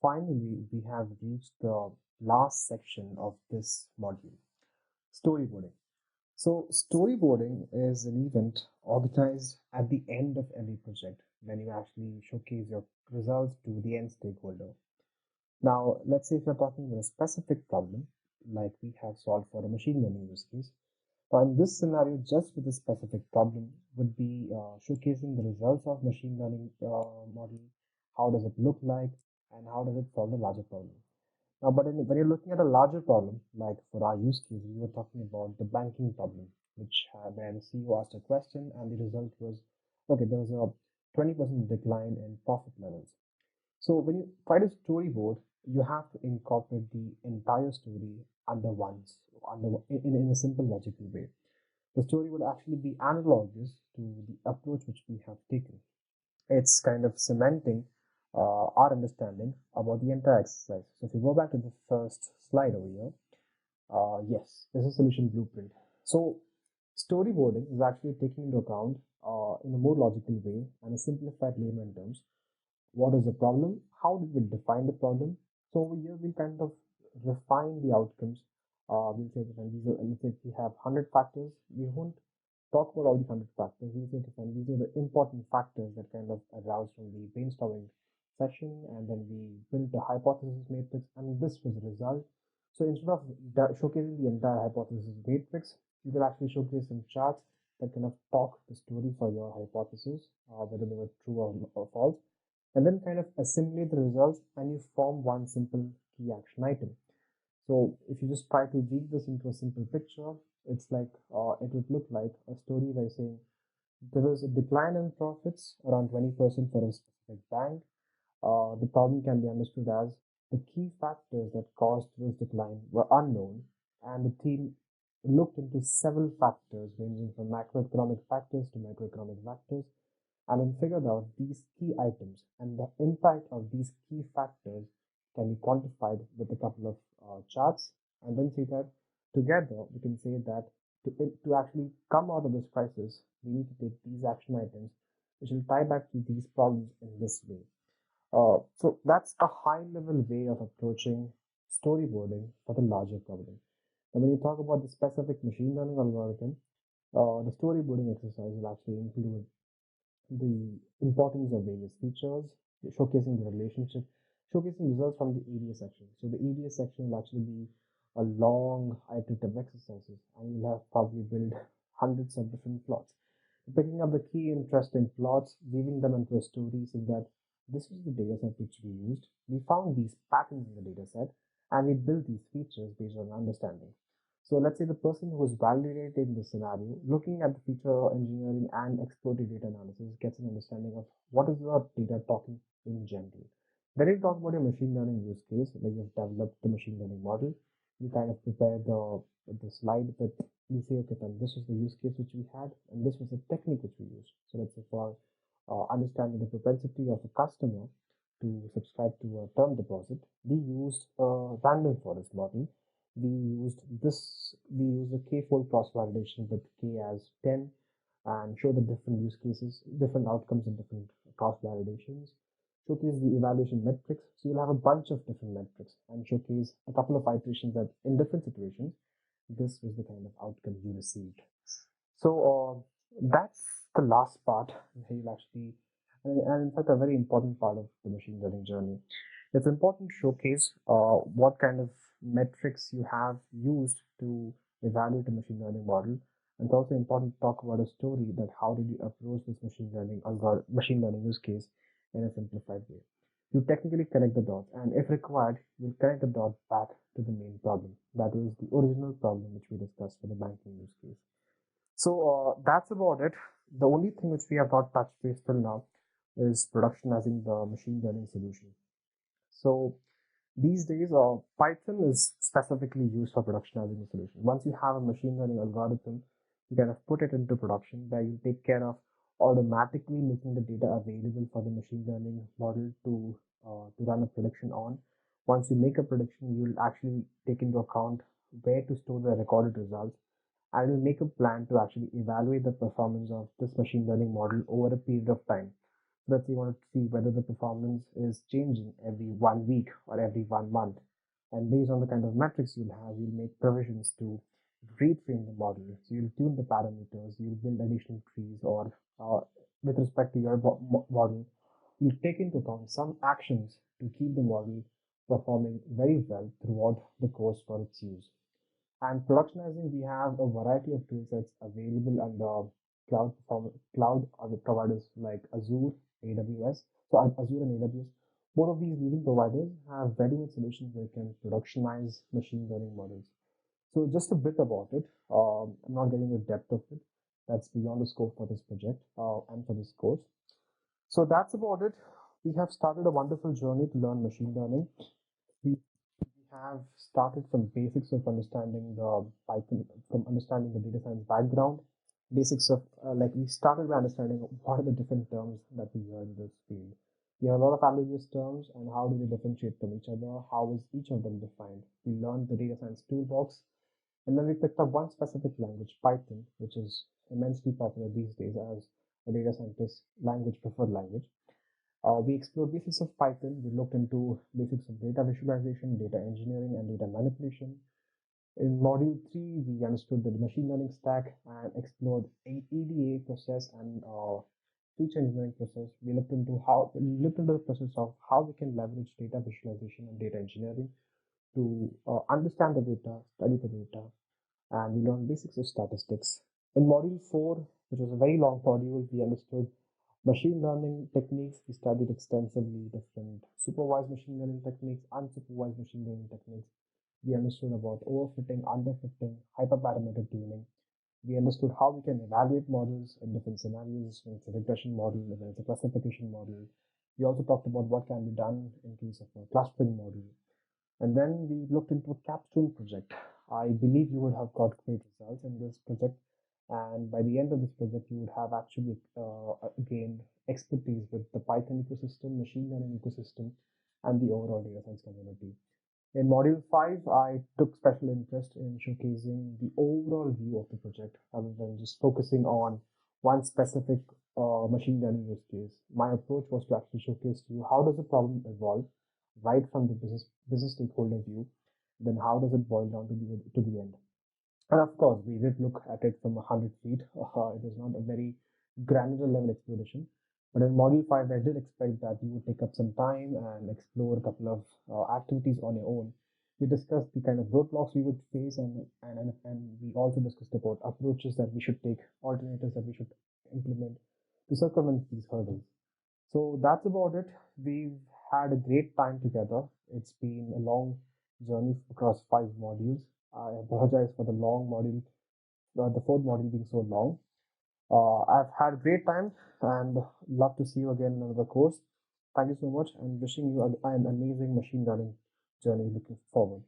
finally, we have reached the last section of this module, storyboarding. So, storyboarding is an event organized at the end of every project when you actually showcase your results to the end stakeholder. Now, let's say if you're talking about a specific problem, like we have solved for a machine learning use case. Now, in this scenario, just with a specific problem, would be showcasing the results of machine learning model. How does it look like, and how does it solve the larger problem? Now, but when you're looking at a larger problem, like for our use case, we were talking about the banking problem, which where the CEO asked a question and the result was, okay, there was a 20% decline in profit levels. So when you try to storyboard, you have to incorporate the entire story in a simple logical way. The story would actually be analogous to the approach which we have taken. It's kind of cementing our understanding about the entire exercise. So if you go back to the first slide over here, yes, this is solution blueprint. So storyboarding is actually taking into account in a more logical way and a simplified layman terms what is the problem, how did we define the problem. So over here we kind of refine the outcomes. We'll say that let's say if we have 100 factors, we won't talk about all the 100 factors. We'll say that these are the important factors that kind of aroused from the brainstorming session, and then we built the hypothesis matrix, and this was the result. So instead of showcasing the entire hypothesis matrix, you will actually showcase some charts that kind of talk the story for your hypothesis, whether they were true or false, and then kind of assimilate the results and you form one simple key action item. So if you just try to weave this into a simple picture, it's like it would look like a story by saying there was a decline in profits around 20% for a specific bank. The problem can be understood as the key factors that caused this decline were unknown, and the team looked into several factors ranging from macroeconomic factors to microeconomic factors, and then figured out these key items, and the impact of these key factors can be quantified with a couple of charts, and then see that together we can say that to actually come out of this crisis, we need to take these action items which will tie back to these problems in this way. So that's a high level way of approaching storyboarding for the larger problem. And when you talk about the specific machine learning algorithm, the storyboarding exercise will actually include the importance of various features, showcasing the relationship, showcasing results from the EDA section. So the EDA section will actually be a long iterative exercises, and you'll have probably build hundreds of different plots. Picking up the key interesting plots, weaving them into a story so that this is the dataset which we used. We found these patterns in the dataset, and we built these features based on understanding. So let's say the person who is validating the scenario, looking at the feature engineering and exploratory data analysis, gets an understanding of what is the data talking in general. Then you talk about your machine learning use case, where you've developed the machine learning model. You kind of prepare the slide that you say, okay, then this is the use case which we had, and this was the technique which we used. So let's say for understanding the propensity of a customer to subscribe to a term deposit, we used a random forest model. We used a k-fold cross validation with k as 10 and show the different use cases, different outcomes in different cross validations. Showcase the evaluation metrics. So you'll have a bunch of different metrics and showcase a couple of iterations that in different situations, this was the kind of outcome you received. So that's the last part where you'll actually, and in fact, a very important part of the machine learning journey. It's important to showcase what kind of metrics you have used to evaluate a machine learning model. And it's also important to talk about a story that how did you approach this machine learning use case in a simplified way. You technically connect the dots, and if required, you'll connect the dots back to the main problem. That is the original problem which we discussed for the banking use case. So that's about it. The only thing which we have not touched base till now is productionizing the machine learning solution. So these days, Python is specifically used for productionizing the solution. Once you have a machine learning algorithm, you kind of put it into production where you take care of automatically making the data available for the machine learning model to run a prediction on. Once you make a prediction, you'll actually take into account where to store the recorded results, and you'll make a plan to actually evaluate the performance of this machine learning model over a period of time. Let's say you want to see whether the performance is changing every 1 week or every 1 month. And based on the kind of metrics you'll have, you'll make provisions to retrain the model. So you'll tune the parameters, you'll build additional trees, or with respect to your model, you'll take into account some actions to keep the model performing very well throughout the course for its use. And productionizing, we have a variety of tool sets available under cloud providers like Azure, AWS. So Azure and AWS, both of these leading providers have ready-made solutions where you can productionize machine learning models. So just a bit about it. I'm not getting the depth of it. That's beyond the scope for this project and for this course. So that's about it. We have started a wonderful journey to learn machine learning. We have started from basics of understanding the Python, from understanding the data science background, basics of like we started by understanding what are the different terms that we hear in this field. We have a lot of ambiguous terms and how do they differentiate from each other? How is each of them defined? We learned the data science toolbox, and then we picked up one specific language, Python, which is immensely popular these days as a data scientist language, preferred language. We explored basics of Python. We looked into basics of data visualization, data engineering, and data manipulation. In module 3, we understood the machine learning stack and explored EDA process and feature engineering process. We looked into the process of how we can leverage data visualization and data engineering to understand the data, study the data, and we learned basics of statistics. In module 4, which was a very long module, we understood machine learning techniques. We studied extensively different supervised machine learning techniques, unsupervised machine learning techniques. We understood about overfitting, underfitting, hyperparameter tuning. We understood how we can evaluate models in different scenarios, when it's a regression model, when it's a classification model. We also talked about what can be done in case of a clustering model. And then we looked into a capstone project. I believe you would have got great results in this project. And by the end of this project, you would have actually gained expertise with the Python ecosystem, machine learning ecosystem, and the overall data science community. In module 5, I took special interest in showcasing the overall view of the project rather than just focusing on one specific machine learning use case. My approach was to actually showcase to you how does the problem evolve right from the business stakeholder view, then how does it boil down to the end. And of course, we did look at it from 100 feet. It was not a very granular level exploration. But in Module 5, I did expect that you would take up some time and explore a couple of activities on your own. We discussed the kind of roadblocks we would face, and we also discussed about approaches that we should take, alternatives that we should implement to circumvent these hurdles. So that's about it. We've had a great time together. It's been a long journey across 5 modules. I apologize for the long module, the fourth module being so long. I've had a great time and love to see you again in another course. Thank you so much and wishing you an amazing machine learning journey looking forward.